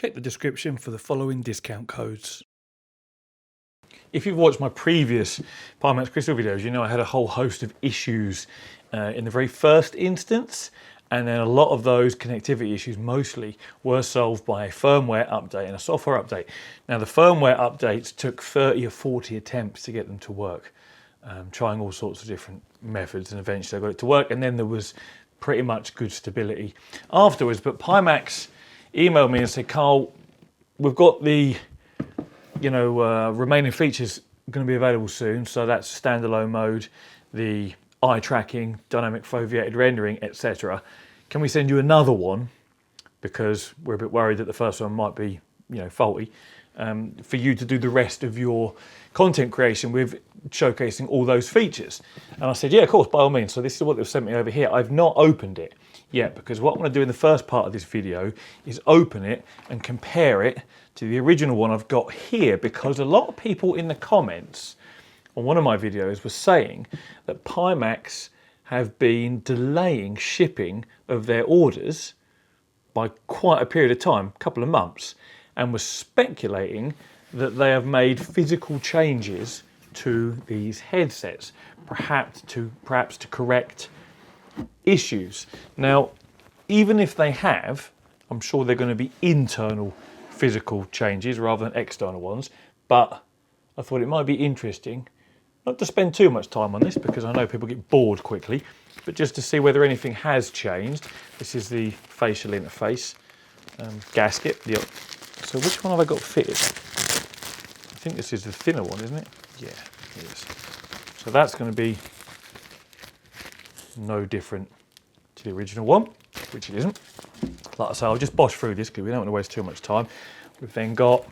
Check the description for the following discount codes. If you've watched my previous Pimax crystal videos, you know I had a whole host of issues in the very first instance, and then a lot of those connectivity issues mostly were solved by a firmware update and a software update. Now the firmware updates took 30 or 40 attempts to get them to work, trying all sorts of different methods, and eventually I got it to work, and then there was pretty much good stability afterwards. But Pimax emailed me and said, Carl, we've got the remaining features going to be available soon. So that's standalone mode, the eye tracking, dynamic foveated rendering, etc. Can we send you another one? Because we're a bit worried that the first one might be, faulty, for you to do the rest of your content creation with showcasing all those features. And I said, yeah, of course, by all means. So this is what they've sent me over here. I've not opened it yet, because what I'm going to do in the first part of this video is open it and compare it to the original one I've got here, because a lot of people in the comments on one of my videos were saying that Pimax have been delaying shipping of their orders by quite a period of time, a couple of months, and were speculating that they have made physical changes to these headsets, perhaps to correct issues. Now, even if they have, I'm sure they're going to be internal physical changes rather than external ones, but I thought it might be interesting not to spend too much time on this, because I know people get bored quickly, but just to see whether anything has changed. This is the facial interface gasket. So which one have I got fitted? I think this is the thinner one, isn't it? Yeah, it is. So that's going to be no different to the original one, which it isn't. Like I say, I'll just bosh through this because we don't want to waste too much time. We've then got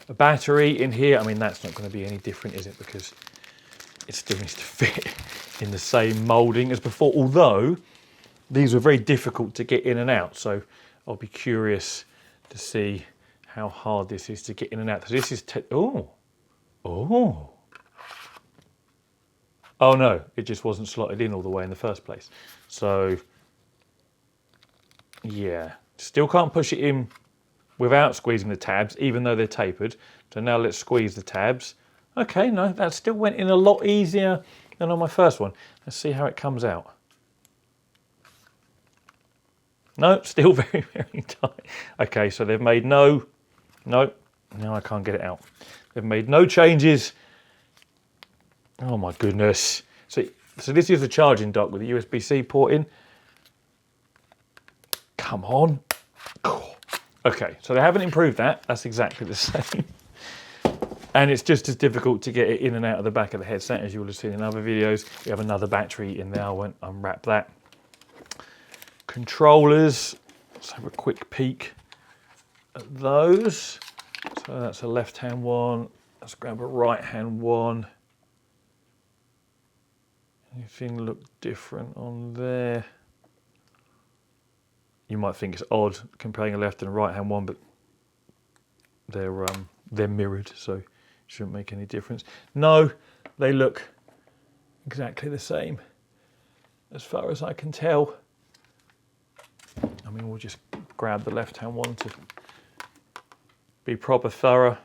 a battery in here. I mean, that's not going to be any different, is it? Because it still needs to fit in the same moulding as before, although these were very difficult to get in and out. So I'll be curious to see how hard this is to get in and out. So this is, oh no, it just wasn't slotted in all the way in the first place. So yeah, still can't push it in without squeezing the tabs, even though they're tapered. So now let's squeeze the tabs. Okay, no, that still went in a lot easier than on my first one. Let's see how it comes out. No, still very, very tight. Okay, so they've made no, now I can't get it out. They've made no changes. Oh my goodness. So this is the charging dock with the USB-C port in. Come on. Okay, so they haven't improved that. That's exactly the same. And it's just as difficult to get it in and out of the back of the headset, as you will have seen in other videos. We have another battery in there. I won't unwrap that. Controllers. Let's have a quick peek at those. So that's a left-hand one. Let's grab a right-hand one. Anything look different on there? You might think it's odd comparing a left and a right-hand one, but they're mirrored, so it shouldn't make any difference. No, they look exactly the same as far as I can tell. I mean, we'll just grab the left-hand one to be proper thorough.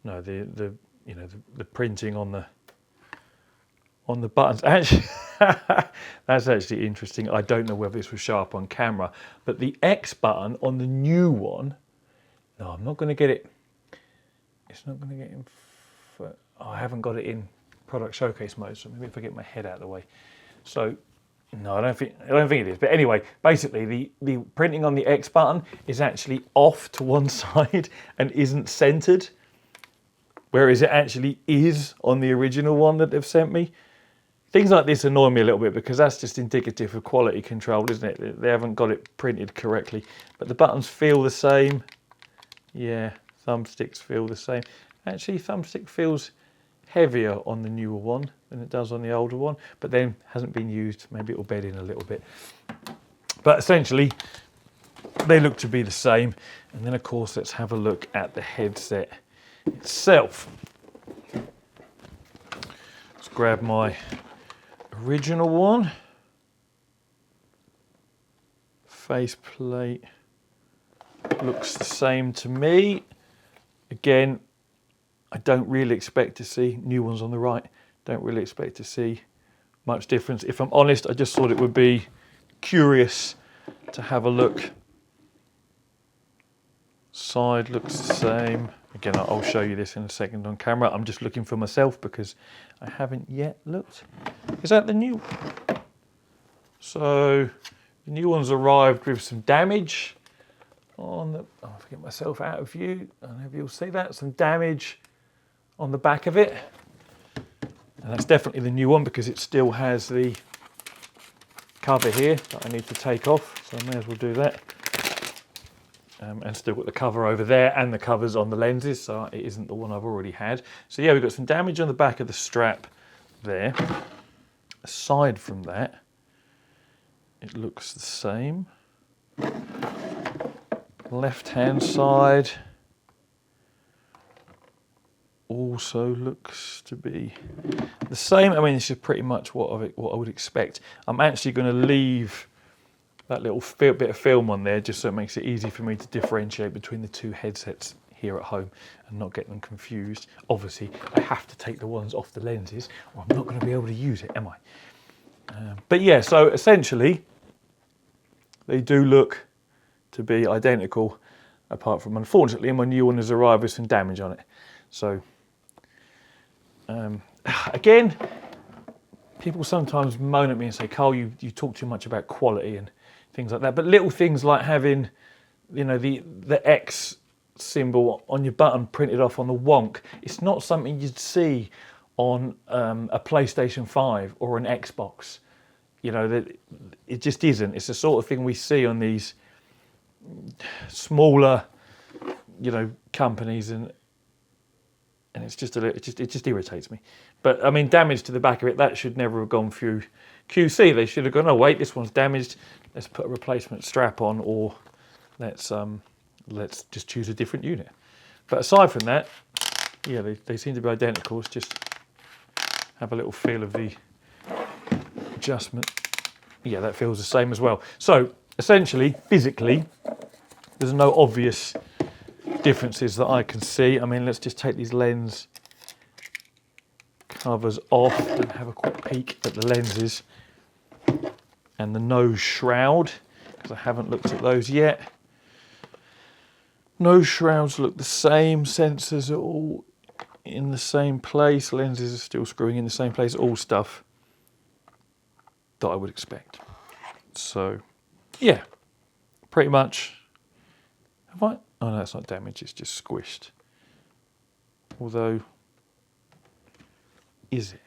No, the printing on the buttons. Actually, that's actually interesting. I don't know whether this was sharp on camera, but the X button on the new one, no, I'm not going to get it. It's not going to get in. I haven't got it in product showcase mode, so maybe if I get my head out of the way. So, no, I don't think it is. But anyway, basically, the printing on the X button is actually off to one side and isn't centered, whereas it actually is on the original one that they've sent me. Things like this annoy me a little bit, because that's just indicative of quality control, isn't it? They haven't got it printed correctly. But the buttons feel the same. Yeah, thumbsticks feel the same. Actually, thumbstick feels heavier on the newer one than it does on the older one, but then hasn't been used. Maybe it'll bed in a little bit. But essentially, they look to be the same. And then, of course, let's have a look at the headset itself. Let's grab my original one. Faceplate. looks the same to me. Again, I don't really expect to see, new ones on the right, don't really expect to see much difference. If I'm honest, I just thought it would be curious to have a look. Side looks the same. Again, I'll show you this in a second on camera. I'm just looking for myself because I haven't yet looked. Is that the new? So the new one's arrived with some damage on the, I'll get myself out of view. I don't know if you'll see that, some damage on the back of it. And that's definitely the new one because it still has the cover here that I need to take off. So I may as well do that. And still got the cover over there and the covers on the lenses, so it isn't the one I've already had. So yeah, we've got some damage on the back of the strap there. Aside from that, it looks the same. Left-hand side also looks to be the same. I mean, this is pretty much what I would expect. I'm actually going to leave that little bit of film on there just so it makes it easy for me to differentiate between the two headsets here at home and not get them confused. Obviously, I have to take the ones off the lenses or I'm not going to be able to use it, am I? But yeah, so essentially, they do look to be identical, apart from, unfortunately, my new one has arrived with some damage on it. So, again, people sometimes moan at me and say, Carl, you talk too much about quality and things like that. But little things like having, you know, the X symbol on your button printed off on the wonk, it's not something you'd see on a PlayStation 5 or an Xbox. You know, that it just isn't. It's the sort of thing we see on these smaller, you know, companies, and it's just it just irritates me. But I mean, damage to the back of it, that should never have gone through QC. They should have gone, oh wait, this one's damaged. Let's put a replacement strap on, or let's just choose a different unit. But aside from that, yeah, they seem to be identical. It's just have a little feel of the adjustment. Yeah, that feels the same as well. So essentially, physically, there's no obvious differences that I can see. I mean, let's just take these lens covers off and have a quick peek at the lenses and the nose shroud, because I haven't looked at those yet. Nose shrouds look the same, sensors are all in the same place, lenses are still screwing in the same place, all stuff that I would expect. So yeah, pretty much. Have I? Oh no, it's not damaged, it's just squished. Although, is it?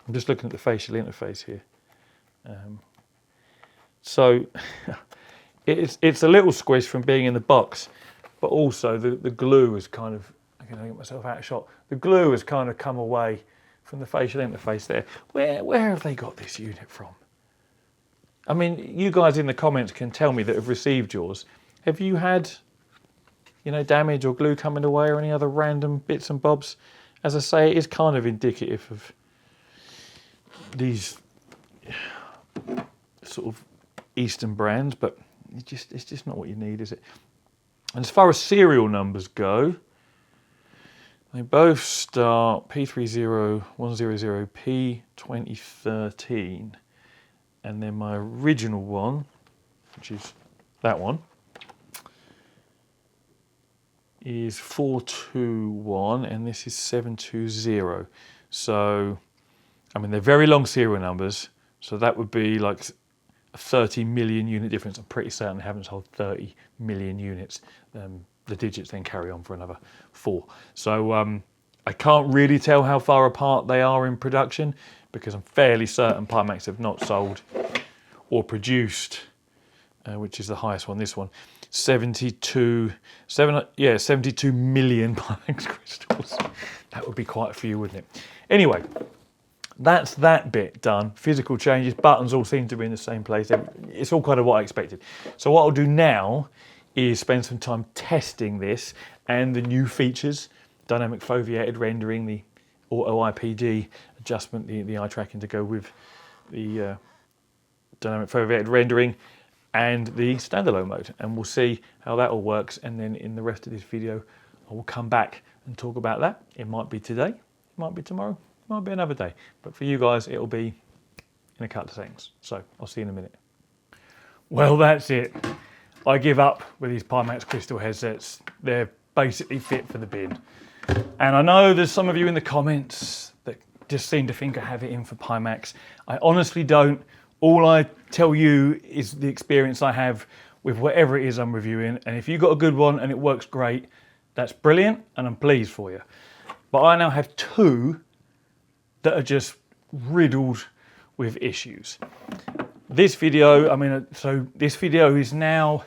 I'm just looking at the facial interface here. So it's a little squish from being in the box, but also the glue is kind of, I'm going to get myself out of shot. The glue has kind of come away from the facial interface there. Where have they got this unit from? I mean, you guys in the comments can tell me that have received yours. Have you had, you know, damage or glue coming away or any other random bits and bobs? As I say, it is kind of indicative of these sort of Eastern brands, but it's just not what you need, is it? And as far as serial numbers go, they both start P30100P 2013, and then my original one, which is that one, is 421, and this is 720. So, I mean, they're very long serial numbers, so that would be like a 30 million unit difference. I'm pretty certain they haven't sold 30 million units. The digits then carry on for another 4. So I can't really tell how far apart they are in production, because I'm fairly certain Pimax have not sold or produced, which is the highest one, this one, 72 million Pimax crystals. That would be quite a few, wouldn't it? Anyway, that's that bit done. Physical changes, buttons all seem to be in the same place. It's all kind of what I expected. So what I'll do now is spend some time testing this and the new features, dynamic foveated rendering, the auto IPD adjustment, the eye tracking to go with the dynamic foveated rendering, and the standalone mode, and we'll see how that all works. And then in the rest of this video, I will come back and talk about that. It might be today, it might be tomorrow, it might be another day, but for you guys, it'll be in a couple of seconds. So I'll see you in a minute. Well, that's it. I give up with these Pimax crystal headsets. They're basically fit for the bin. And I know there's some of you in the comments that just seem to think I have it in for Pimax. I honestly don't. All I tell you is the experience I have with whatever it is I'm reviewing. And if you've got a good one and it works great, that's brilliant and I'm pleased for you. But I now have two that are just riddled with issues. This video, so this video is now,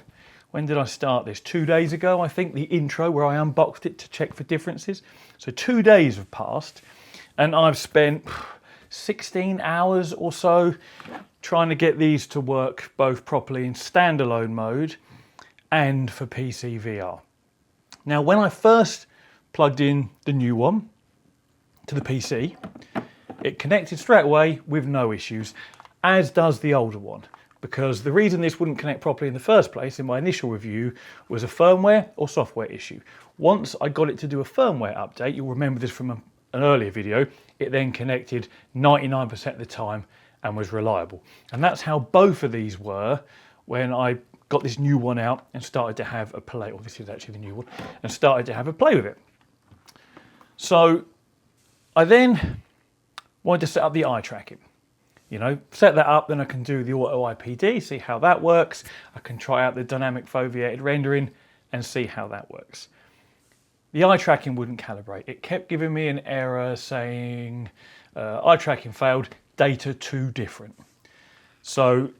when did I start this? 2 days ago, I think, the intro where I unboxed it to check for differences. So 2 days have passed and I've spent 16 hours or so trying to get these to work both properly in standalone mode and for PC VR. Now, when I first plugged in the new one to the PC, it connected straight away with no issues, as does the older one. Because the reason this wouldn't connect properly in the first place in my initial review was a firmware or software issue. Once I got it to do a firmware update, you'll remember this from an earlier video, it then connected 99% of the time and was reliable. And that's how both of these were when I got this new one out and started to have a play, or this is actually the new one, and started to have a play with it. So I then wanted to set up the eye tracking. You know, set that up, then I can do the auto IPD, see how that works. I can try out the dynamic foveated rendering and see how that works. The eye tracking wouldn't calibrate. It kept giving me an error saying eye tracking failed, data too different. So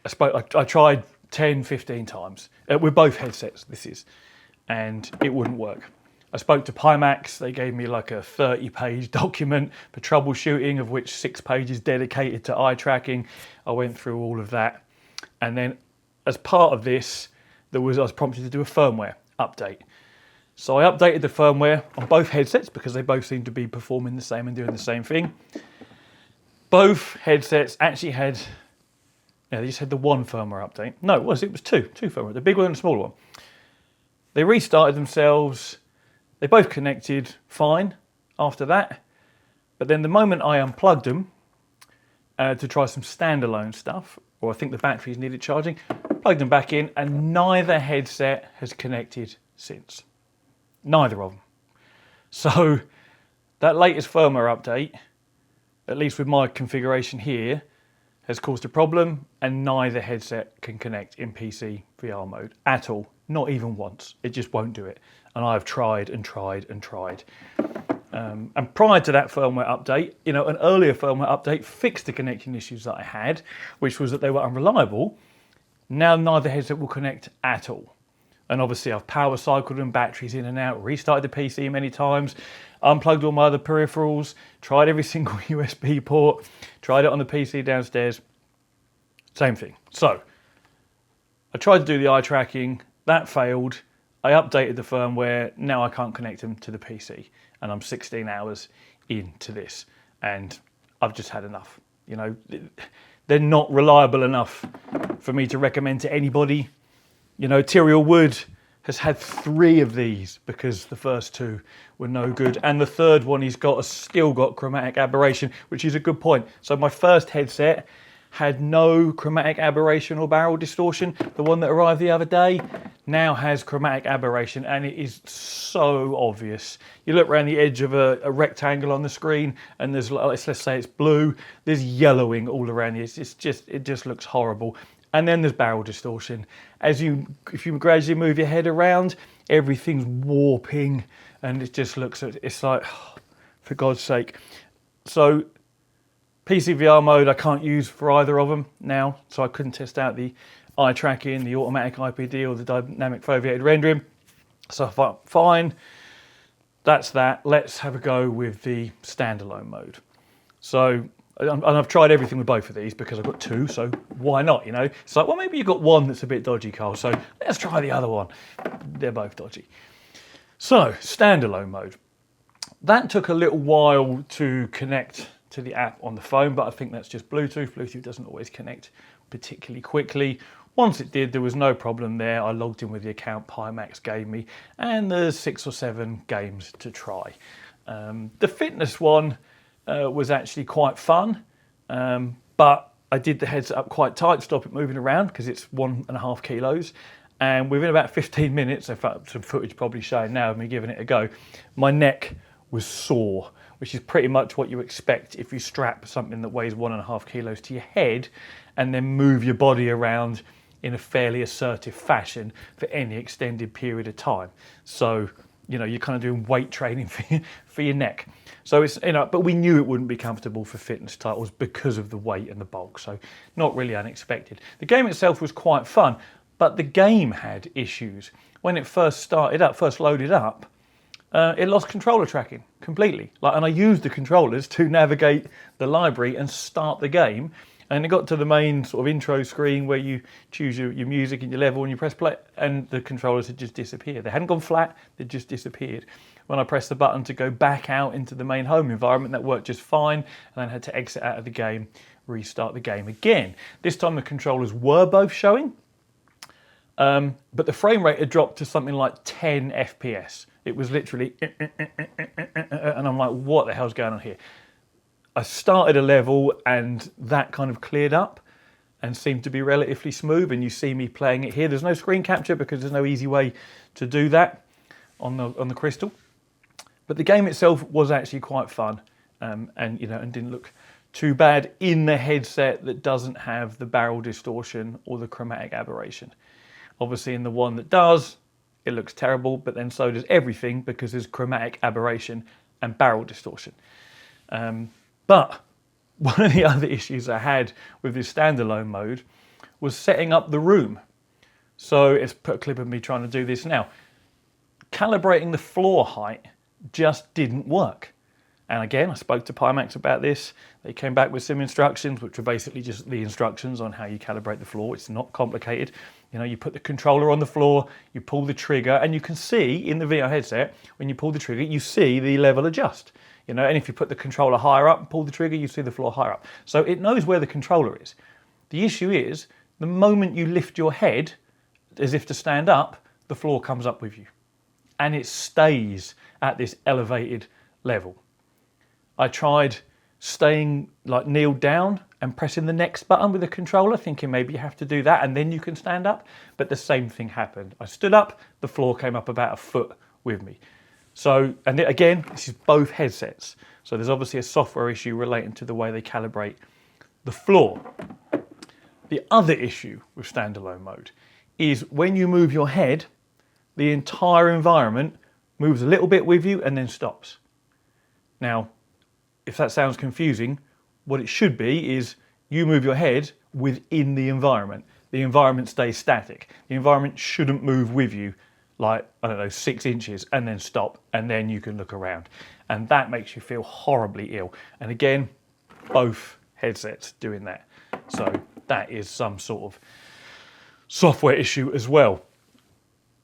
I tried 10, 15 times with both headsets, this is, and it wouldn't work. I spoke to Pimax, they gave me like a 30-page document for troubleshooting, of which 6 pages dedicated to eye tracking. I went through all of that. And then as part of this, I was prompted to do a firmware update. So I updated the firmware on both headsets because they both seem to be performing the same and doing the same thing. Both headsets actually had, they just had the one firmware update. No, it was two firmware, the big one and the smaller one. They restarted themselves. They both connected fine after that, but then the moment I unplugged them to try some standalone stuff, or I think the batteries needed charging, plugged them back in, and neither headset has connected since. Neither of them. So that latest firmware update, at least with my configuration here, has caused a problem, and neither headset can connect in PC VR mode at all. Not even once. It just won't do it. And I've tried and tried and tried. And prior to that firmware update, an earlier firmware update fixed the connection issues that I had, which was that they were unreliable. Now neither headset will connect at all. And obviously I've power cycled them, batteries in and out, restarted the PC many times, unplugged all my other peripherals, tried every single USB port, tried it on the PC downstairs. Same thing. So I tried to do the eye tracking, that failed. I updated the firmware, now I can't connect them to the PC. And I'm 16 hours into this and I've just had enough. They're not reliable enough for me to recommend to anybody. Tiriel Wood has had 3 of these because the first 2 were no good. And the third one he's still got chromatic aberration, which is a good point. So my first headset had no chromatic aberration or barrel distortion. The one that arrived the other day now has chromatic aberration, and it is so obvious. You look around the edge of a rectangle on the screen and there's, let's say it's blue, there's yellowing all around it. It just looks horrible. And then there's barrel distortion. If you gradually move your head around, everything's warping and it just looks, it's like, oh, for God's sake. So PC VR mode I can't use for either of them now, so I couldn't test out the eye tracking, the automatic IPD or the dynamic foveated rendering. So I thought, fine, that's that. Let's have a go with the standalone mode. So, and I've tried everything with both of these because I've got 2, so why not, It's like, well, maybe you've got one that's a bit dodgy, Carl, so let's try the other one. They're both dodgy. So, standalone mode. That took a little while to connect to the app on the phone, but I think that's just Bluetooth. Bluetooth doesn't always connect particularly quickly. Once it did, there was no problem there. I logged in with the account Pimax gave me, and there's 6 or 7 games to try. The fitness one was actually quite fun, but I did the headset up quite tight, stop it moving around because it's 1.5 kilos. And within about 15 minutes, in fact, some footage probably showing now of me giving it a go, my neck was sore, which is pretty much what you expect if you strap something that weighs 1.5 kilos to your head and then move your body around in a fairly assertive fashion for any extended period of time. So, you know, you're kind of doing weight training for your neck. So it's, you know, but we knew it wouldn't be comfortable for fitness titles because of the weight and the bulk. So not really unexpected. The game itself was quite fun, but the game had issues. When it first loaded up, it lost controller tracking completely. And I used the controllers to navigate the library and start the game. And it got to the main sort of intro screen where you choose your music and your level and you press play, and the controllers had just disappeared. They hadn't gone flat, they just disappeared. When I pressed the button to go back out into the main home environment, that worked just fine, and then I had to exit out of the game, restart the game again. This time the controllers were both showing, but the frame rate had dropped to something like 10 FPS. It was literally, and I'm like, what the hell's going on here? I started a level and that kind of cleared up and seemed to be relatively smooth, and you see me playing it here. There's no screen capture because there's no easy way to do that on the Crystal. But the game itself was actually quite fun, and you know, and didn't look too bad in the headset that doesn't have the barrel distortion or the chromatic aberration. Obviously in the one that does, it looks terrible, but then so does everything because there's chromatic aberration and barrel distortion. But one of the other issues I had with this standalone mode was setting up the room. So it's put a clip of me trying to do this now. Calibrating the floor height just didn't work. And again, I spoke to Pimax about this. They came back with some instructions, which were basically just the instructions on how you calibrate the floor. It's not complicated. You know, you put the controller on the floor, you pull the trigger, and you can see in the VR headset, when you pull the trigger, you see the level adjust. You know, and if you put the controller higher up and pull the trigger, you see the floor higher up. So it knows where the controller is. The issue is, the moment you lift your head, as if to stand up, the floor comes up with you. And it stays at this elevated level. I tried staying like kneeled down and pressing the next button with the controller, thinking maybe you have to do that and then you can stand up. But the same thing happened. I stood up, the floor came up about a foot with me. So, and again, this is both headsets. So there's obviously a software issue relating to the way they calibrate the floor. The other issue with standalone mode is when you move your head, the entire environment moves a little bit with you and then stops. Now, if that sounds confusing, what it should be is you move your head within the environment. The environment stays static. The environment shouldn't move with you like, I don't know, 6 inches and then stop, and then you can look around. And that makes you feel horribly ill. And again, both headsets doing that. So that is some sort of software issue as well.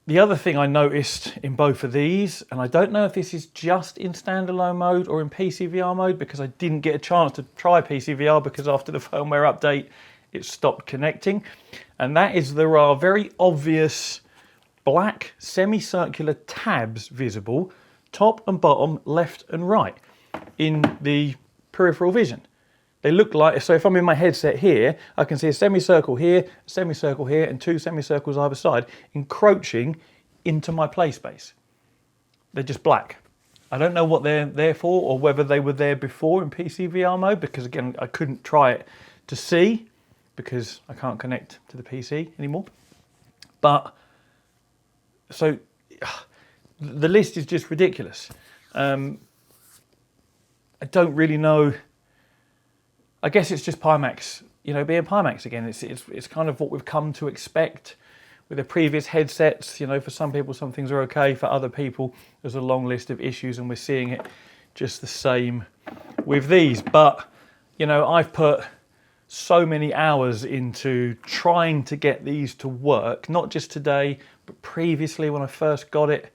The other thing I noticed in both of these, and I don't know if this is just in standalone mode or in PCVR mode, because I didn't get a chance to try PCVR because after the firmware update, it stopped connecting. And that is there are very obvious black semicircular tabs visible, top and bottom, left and right, in the peripheral vision. They look like, so if I'm in my headset here, I can see a semicircle here, and 2 semicircles either side, encroaching into my play space. They're just black. I don't know what they're there for, or whether they were there before in PCVR mode, because again, I couldn't try it to see, because I can't connect to the PC anymore. But, so, the list is just ridiculous. I don't really know. I guess it's just Pimax, you know, being Pimax again. It's kind of what we've come to expect with the previous headsets. You know, for some people, some things are okay. For other people, there's a long list of issues, and we're seeing it just the same with these. But, you know, I've put so many hours into trying to get these to work, not just today, but previously when I first got it,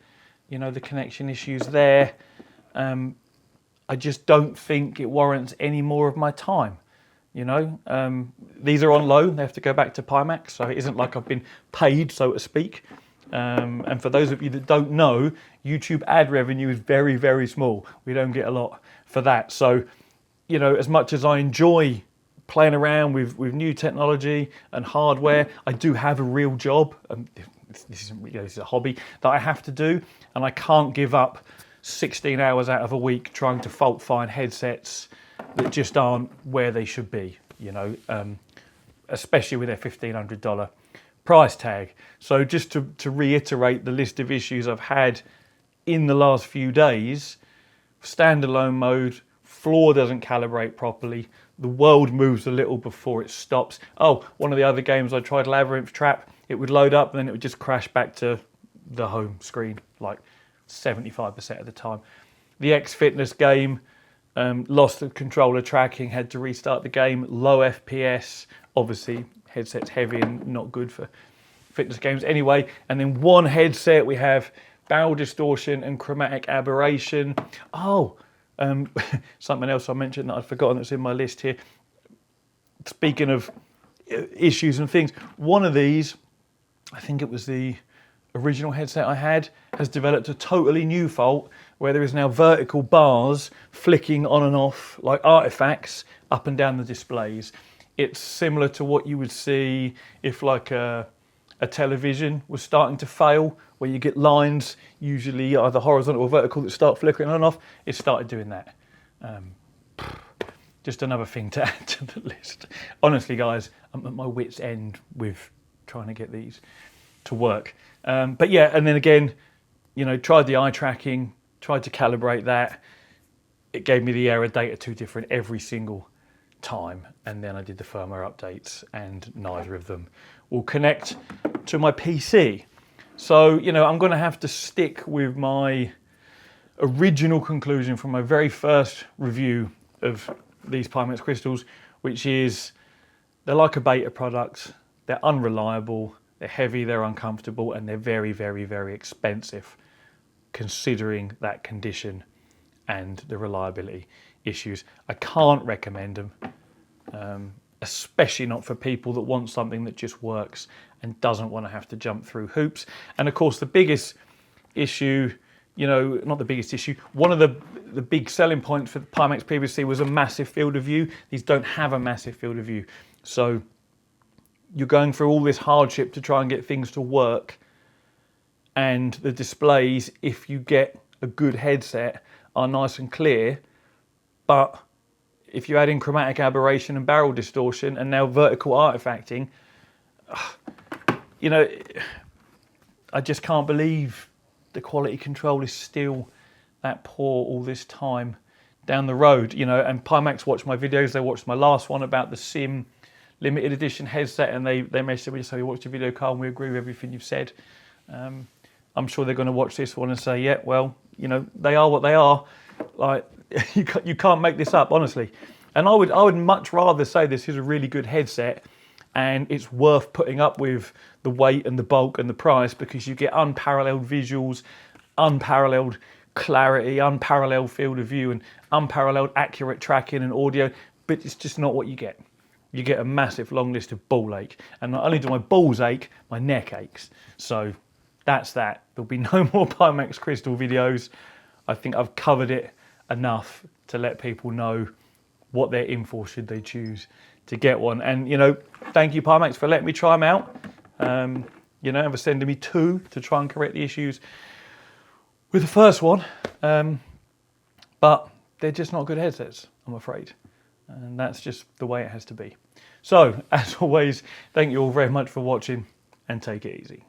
you know, the connection issues there. I just don't think it warrants any more of my time. You know, these are on loan. They have to go back to Pimax, so it isn't like I've been paid, so to speak. And for those of you that don't know, YouTube ad revenue is very, very small. We don't get a lot for that. So, you know, as much as I enjoy playing around with new technology and hardware, I do have a real job. This isn't, you know, this is a hobby that I have to do, and I can't give up 16 hours out of a week trying to fault find headsets that just aren't where they should be, you know, especially with their $1,500 price tag. So just to reiterate the list of issues I've had in the last few days: standalone mode, floor doesn't calibrate properly, the world moves a little before it stops. Oh, one of the other games I tried, Labyrinth Trap, it would load up and then it would just crash back to the home screen like 75% of the time. The X Fitness game, lost the controller tracking, had to restart the game, low FPS, obviously headset's heavy and not good for fitness games anyway. And then one headset we have barrel distortion and chromatic aberration. Oh, something else I mentioned that I'd forgotten that's in my list here. Speaking of issues and things, one of these, I think it was the original headset I had, has developed a totally new fault where there is now vertical bars flicking on and off like artifacts up and down the displays. It's similar to what you would see if like a television was starting to fail, where you get lines, usually either horizontal or vertical, that start flickering on and off. It started doing that. Just another thing to add to the list. Honestly, guys, I'm at my wit's end with trying to get these to work. But yeah, and then again, you know, tried the eye tracking, tried to calibrate that. It gave me the error data 2 different every single time. And then I did the firmware updates and neither of them will connect to my PC. So, you know, I'm going to have to stick with my original conclusion from my very first review of these Pimax crystals, which is they're like a beta product. They're unreliable, they're heavy, they're uncomfortable, and they're very, very, very expensive considering that condition and the reliability issues. I can't recommend them, especially not for people that want something that just works and doesn't want to have to jump through hoops. And of course, the biggest issue, you know, not the biggest issue, one of the big selling points for the Pimax PVC was a massive field of view. These don't have a massive field of view. So you're going through all this hardship to try and get things to work. And the displays, if you get a good headset, are nice and clear. But if you add in chromatic aberration and barrel distortion and now vertical artifacting, you know, I just can't believe the quality control is still that poor all this time down the road, you know. And Pimax watched my videos. They watched my last one about the Sim limited edition headset, and they messaged me, so we watched your video, Carl, and we agree with everything you've said. I'm sure they're going to watch this one and say, yeah, well, you know, they are what they are. Like, you can't make this up, honestly. And I would much rather say this is a really good headset and it's worth putting up with the weight and the bulk and the price, because you get unparalleled visuals, unparalleled clarity, unparalleled field of view, and unparalleled accurate tracking and audio, but it's just not what you get. You get a massive long list of ball ache, and not only do my balls ache, my neck aches. So that's that. There'll be no more Pimax crystal videos. I think I've covered it enough to let people know what they're in for should they choose to get one. And, you know, thank you, Pimax, for letting me try them out. You know, and for sending me 2 to try and correct the issues with the first one. But they're just not good headsets, I'm afraid. And that's just the way it has to be. So, as always, thank you all very much for watching, and take it easy.